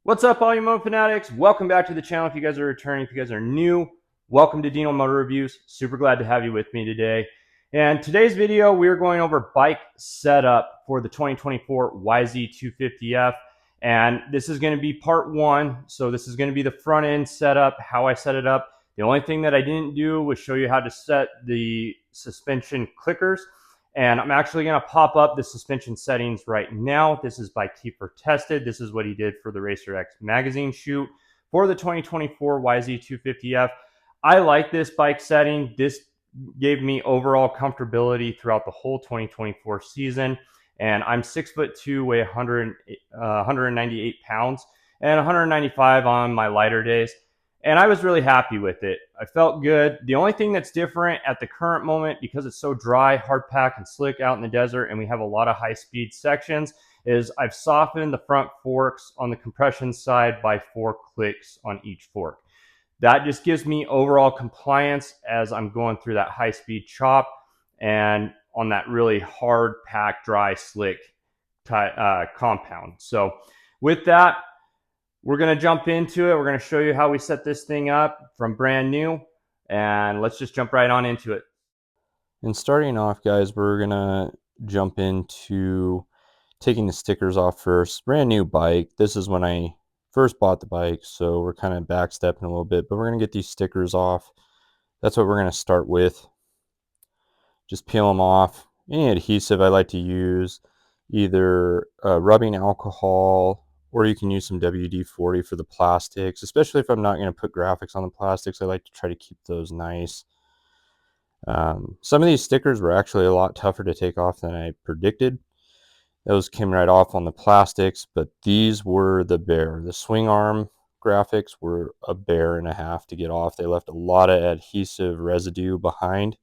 What's up, all you moto fanatics? Welcome back to the channel. If you guys are returning, if you guys are new, welcome to Dino Motor Reviews. Super glad to have you with me today. And today's video, we're going over bike setup for the 2024 YZ250F. And this is going to be part one. So this is going to be the front end setup, how I set it up. The only thing that I didn't do was show you how to set the suspension clickers. And I'm actually going to pop up the suspension settings right now. This is by Keeper Tested. This is what he did for the Racer X magazine shoot for the 2024 YZ250F. I like this bike setting. This gave me overall comfortability throughout the whole 2024 season. And I'm 6'2", weigh 198 pounds, and 195 on my lighter days. And I was really happy with it. I felt good. The only thing that's different at the current moment, because it's so dry, hard pack, and slick out in the desert, and we have a lot of high-speed sections, is I've softened the front forks on the compression side by 4 clicks on each fork. That just gives me overall compliance as I'm going through that high-speed chop and on that really hard pack, dry, slick compound. So with that, we're going to jump into it. We're going to show you how we set this thing up from brand new, and let's just jump right on into it. And starting off, guys, we're going to jump into taking the stickers off first. Brand new bike. This is when I first bought the bike, so we're kind of backstepping a little bit, but we're going to get these stickers off. That's what we're going to start with. Just peel them off. Any adhesive I like to use, either rubbing alcohol, or you can use some WD-40 for the plastics, especially if I'm not going to put graphics on the plastics. I like to try to keep those nice. Some of these stickers were actually a lot tougher to take off than I predicted. Those came right off on the plastics, but these were the bear. The swing arm graphics were a bear and a half to get off. They left a lot of adhesive residue behind.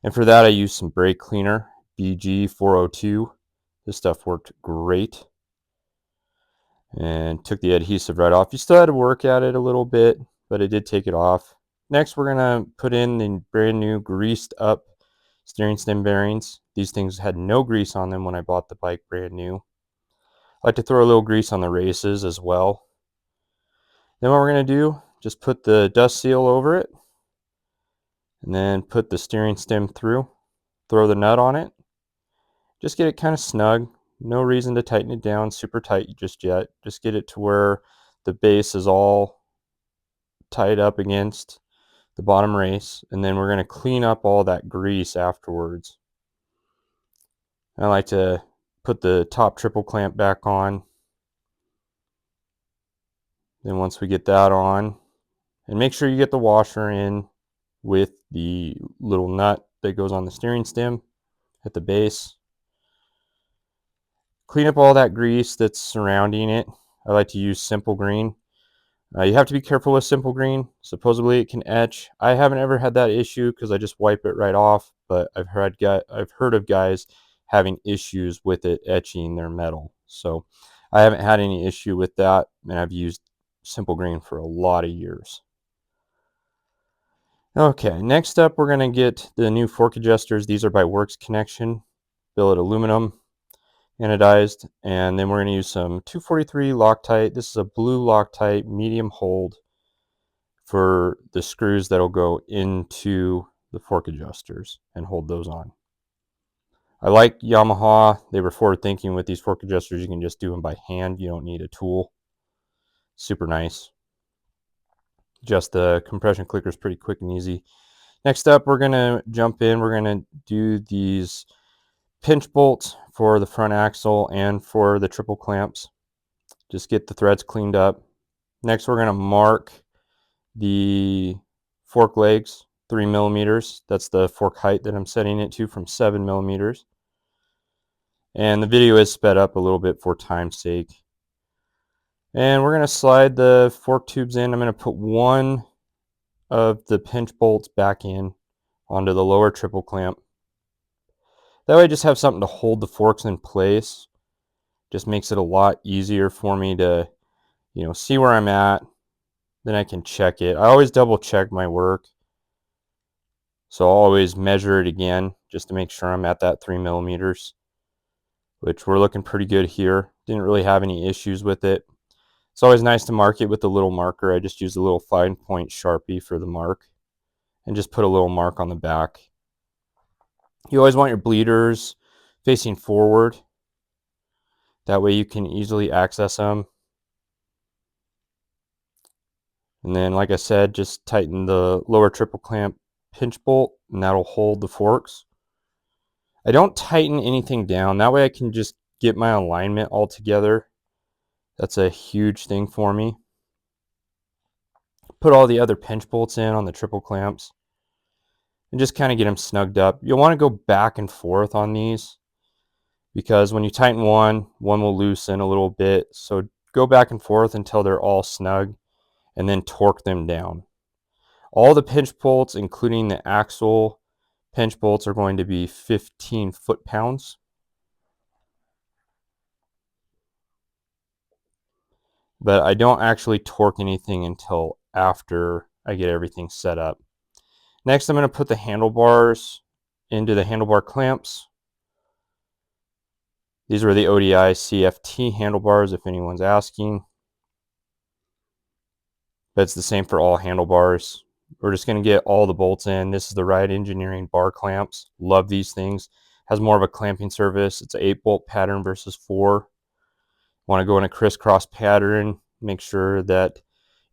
And for that, I used some brake cleaner, BG402. This stuff worked great. And took the adhesive right off. You still had to work at it a little bit, but it did take it off. Next, we're going to put in the brand new greased up steering stem bearings. These things had no grease on them when I bought the bike brand new. I like to throw a little grease on the races as well. Then what we're going to do, just put the dust seal over it, and then put the steering stem through, throw the nut on it. Just get it kind of snug. No reason to tighten it down super tight just yet. Just get it to where the base is all tied up against the bottom race, and then we're going to clean up all that grease afterwards. I like to put the top triple clamp back on. Then once we get that on, and make sure you get the washer in with the little nut that goes on the steering stem at the base. Clean up all that grease that's surrounding it. I like to use Simple Green. You have to be careful with Simple Green. Supposedly it can etch. I haven't ever had that issue because I just wipe it right off, but I've heard of guys having issues with it etching their metal. So I haven't had any issue with that, and I've used Simple Green for a lot of years. Okay, next up we're going to get the new fork adjusters. These are by Works Connection, billet aluminum, anodized, and then we're going to use some 243 Loctite. This is a blue Loctite medium hold for the screws that'll go into the fork adjusters and hold those on. I like Yamaha. They were forward thinking with these fork adjusters. You can just do them by hand. You don't need a tool. Super nice. Just the compression clicker is pretty quick and easy. Next up, we're going to jump in. We're going to do these pinch bolts for the front axle and for the triple clamps. Just get the threads cleaned up. Next, we're going to mark the fork legs 3 millimeters. That's the fork height that I'm setting it to from 7 millimeters. And the video is sped up a little bit for time's sake. And we're going to slide the fork tubes in. I'm going to put one of the pinch bolts back in onto the lower triple clamp. That way I just have something to hold the forks in place. Just makes it a lot easier for me to, see where I'm at. Then I can check it. I always double check my work. So I'll always measure it again just to make sure I'm at that 3 millimeters, which we're looking pretty good here. Didn't really have any issues with it. It's always nice to mark it with a little marker. I just use a little fine point Sharpie for the mark and just put a little mark on the back. You always want your bleeders facing forward. That way you can easily access them. And then, like I said, just tighten the lower triple clamp pinch bolt, and that'll hold the forks. I don't tighten anything down. That way I can just get my alignment all together. That's a huge thing for me. Put all the other pinch bolts in on the triple clamps and just kind of get them snugged up. You'll want to go back and forth on these because when you tighten one will loosen a little bit. So go back and forth until they're all snug and then torque them down. All the pinch bolts, including the axle pinch bolts, are going to be 15 foot-pounds. But I don't actually torque anything until after I get everything set up. Next, I'm going to put the handlebars into the handlebar clamps. These are the ODI CFT handlebars, if anyone's asking. But it's the same for all handlebars. We're just going to get all the bolts in. This is the Ride Engineering bar clamps. Love these things. Has more of a clamping surface. It's an 8-bolt pattern versus 4. Want to go in a crisscross pattern. Make sure that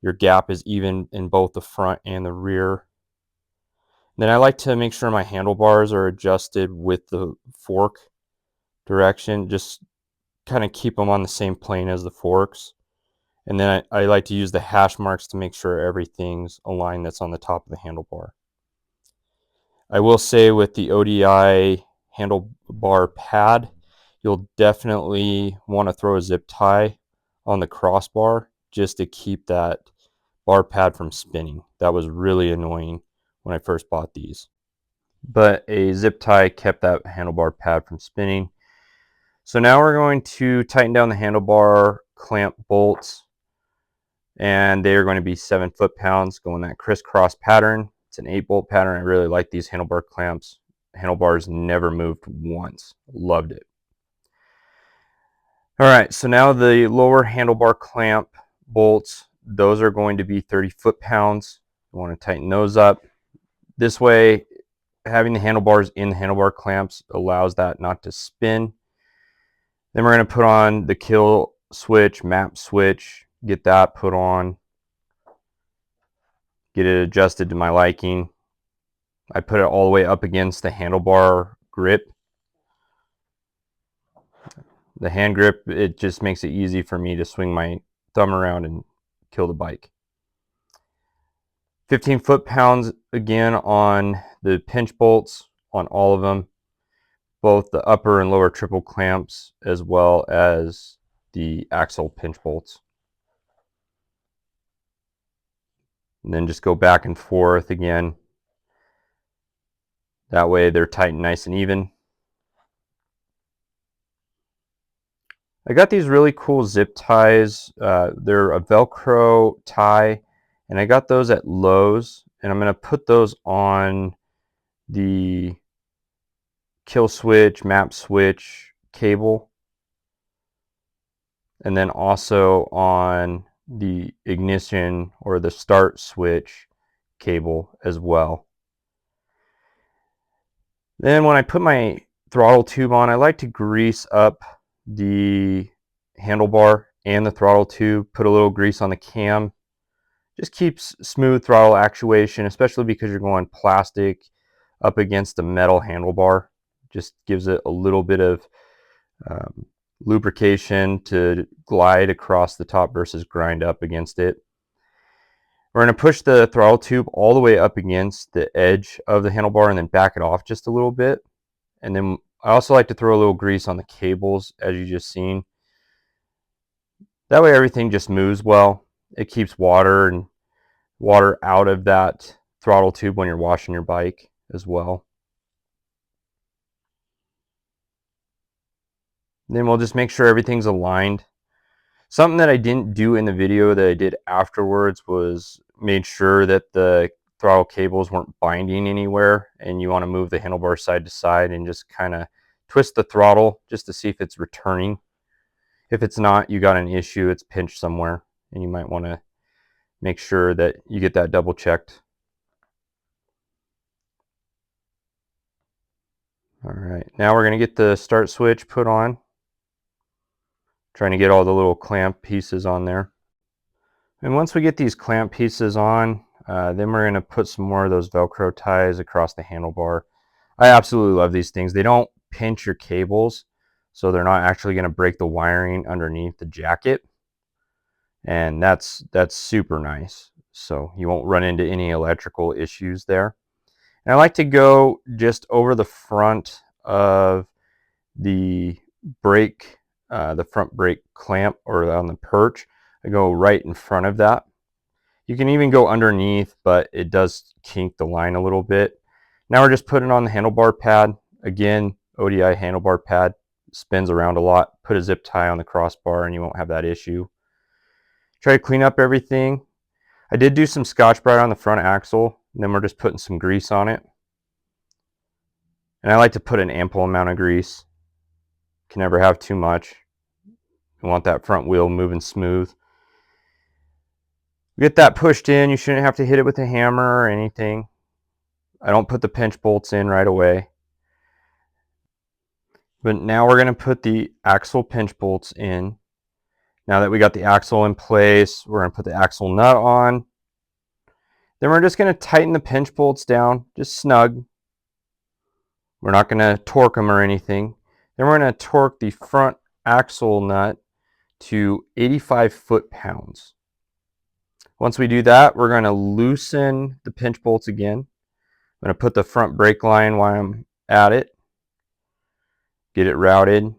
your gap is even in both the front and the rear. Then I like to make sure my handlebars are adjusted with the fork direction. Just kind of keep them on the same plane as the forks. And then I like to use the hash marks to make sure everything's aligned that's on the top of the handlebar. I will say with the ODI handlebar pad, you'll definitely want to throw a zip tie on the crossbar just to keep that bar pad from spinning. That was really annoying when I first bought these. But a zip tie kept that handlebar pad from spinning. So now we're going to tighten down the handlebar clamp bolts, and they are going to be 7 foot-pounds, going that crisscross pattern. It's an 8-bolt pattern. I really like these handlebar clamps. Handlebars never moved once. Loved it. All right, so now the lower handlebar clamp bolts, those are going to be 30 foot-pounds. You want to tighten those up. This way, having the handlebars in the handlebar clamps allows that not to spin. Then we're going to put on the kill switch, map switch, get that put on, get it adjusted to my liking. I put it all the way up against the handlebar grip. The hand grip, it just makes it easy for me to swing my thumb around and kill the bike. 15 foot-pounds again on the pinch bolts on all of them, both the upper and lower triple clamps as well as the axle pinch bolts. And then just go back and forth again. That way they're tight and nice and even. I got these really cool zip ties. They're a Velcro tie, and I got those at Lowe's, and I'm going to put those on the kill switch, map switch cable, and then also on the ignition or the start switch cable as well. Then when I put my throttle tube on, I like to grease up the handlebar and the throttle tube, put a little grease on the cam. Just keeps smooth throttle actuation, especially because you're going plastic up against a metal handlebar. Just gives it a little bit of lubrication to glide across the top versus grind up against it. We're going to push the throttle tube all the way up against the edge of the handlebar and then back it off just a little bit. And then I also like to throw a little grease on the cables, as you just seen. That way everything just moves well. It keeps water out of that throttle tube when you're washing your bike as well. Then we'll just make sure everything's aligned. Something that I didn't do in the video that I did afterwards was made sure that the throttle cables weren't binding anywhere, and you want to move the handlebar side to side and just kind of twist the throttle just to see if it's returning. If it's not, you got an issue, it's pinched somewhere. and you might want to make sure that you get that double checked. All right, now we're going to get the start switch put on. Trying to get all the little clamp pieces on there. And once we get these clamp pieces on, then we're going to put some more of those Velcro ties across the handlebar. I absolutely love these things. They don't pinch your cables, so they're not actually going to break the wiring underneath the jacket. And that's super nice. So you won't run into any electrical issues there. And I like to go just over the front of the brake, the front brake clamp, or on the perch. I go right in front of that. You can even go underneath, but it does kink the line a little bit. Now we're just putting on the handlebar pad. Again, ODI handlebar pad spins around a lot. Put a zip tie on the crossbar and you won't have that issue. Try to clean up everything. I did do some Scotch-Brite on the front axle, and then we're just putting some grease on it. And I like to put an ample amount of grease. Can never have too much. You want that front wheel moving smooth. Get that pushed in. You shouldn't have to hit it with a hammer or anything. I don't put the pinch bolts in right away. But now we're going to put the axle pinch bolts in. Now that we got the axle in place, we're going to put the axle nut on. Then we're just going to tighten the pinch bolts down, just snug. We're not going to torque them or anything. Then we're going to torque the front axle nut to 85 foot-pounds. Once we do that, we're going to loosen the pinch bolts again. I'm going to put the front brake line while I'm at it. Get it routed.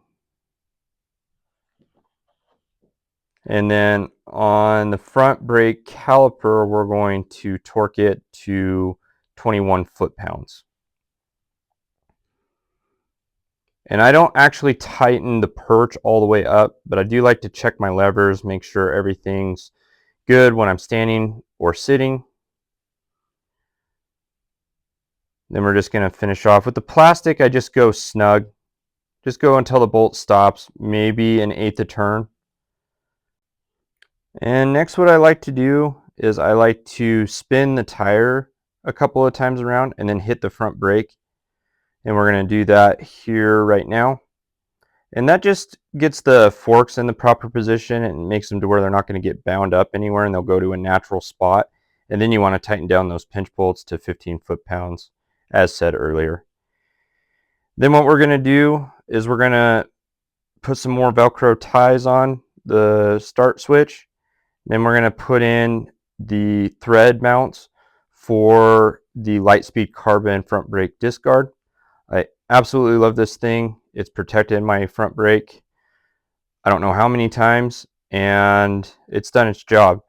And then on the front brake caliper, we're going to torque it to 21 foot-pounds. And I don't actually tighten the perch all the way up, but I do like to check my levers, make sure everything's good when I'm standing or sitting. Then we're just going to finish off with the plastic. I just go snug. Just go until the bolt stops, maybe an eighth a turn. And next, what I like to do is I like to spin the tire a couple of times around and then hit the front brake. And we're going to do that here right now. And that just gets the forks in the proper position and makes them to where they're not going to get bound up anywhere, and they'll go to a natural spot. And then you want to tighten down those pinch bolts to 15 foot-pounds, as said earlier. Then what we're going to do is we're going to put some more Velcro ties on the start switch. Then we're going to put in the thread mounts for the Lightspeed carbon front brake disc guard. I absolutely love this thing. It's protected my front brake I don't know how many times, and it's done its job.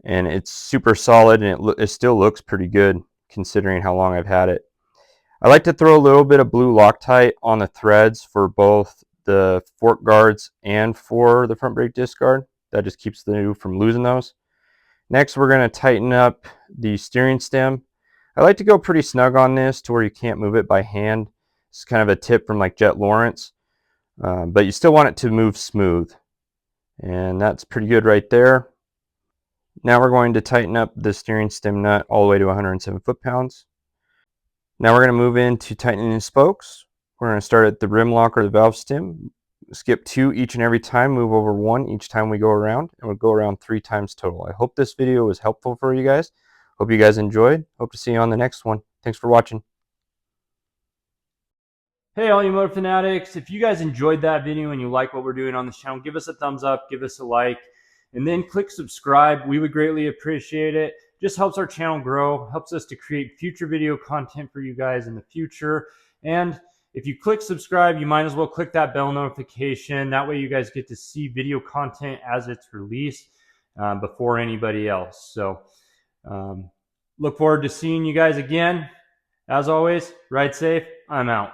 And it's super solid, and it still looks pretty good considering how long I've had it. I like to throw a little bit of blue Loctite on the threads for both the fork guards and for the front brake disc guard. That just keeps you from losing those. Next, we're going to tighten up the steering stem. I like to go pretty snug on this to where you can't move it by hand. It's kind of a tip from like Jet Lawrence, but you still want it to move smooth. And that's pretty good right there. Now we're going to tighten up the steering stem nut all the way to 107 foot-pounds. Now we're going to move into tightening the spokes. We're going to start at the rim lock or the valve stem. Skip 2 each and every time, move over 1 each time we go around, and we'll go around 3 times total. I hope this video was helpful for you guys. Hope you guys enjoyed. Hope to see you on the next one. Thanks for watching. Hey, all you motor fanatics, if you guys enjoyed that video and you like what we're doing on this channel, give us a thumbs up, give us a like, and then click subscribe. We would greatly appreciate it. Just helps our channel grow, helps us to create future video content for you guys in the future. And if you click subscribe, you might as well click that bell notification. That way you guys get to see video content as it's released before anybody else. So look forward to seeing you guys again. As always, ride safe. I'm out.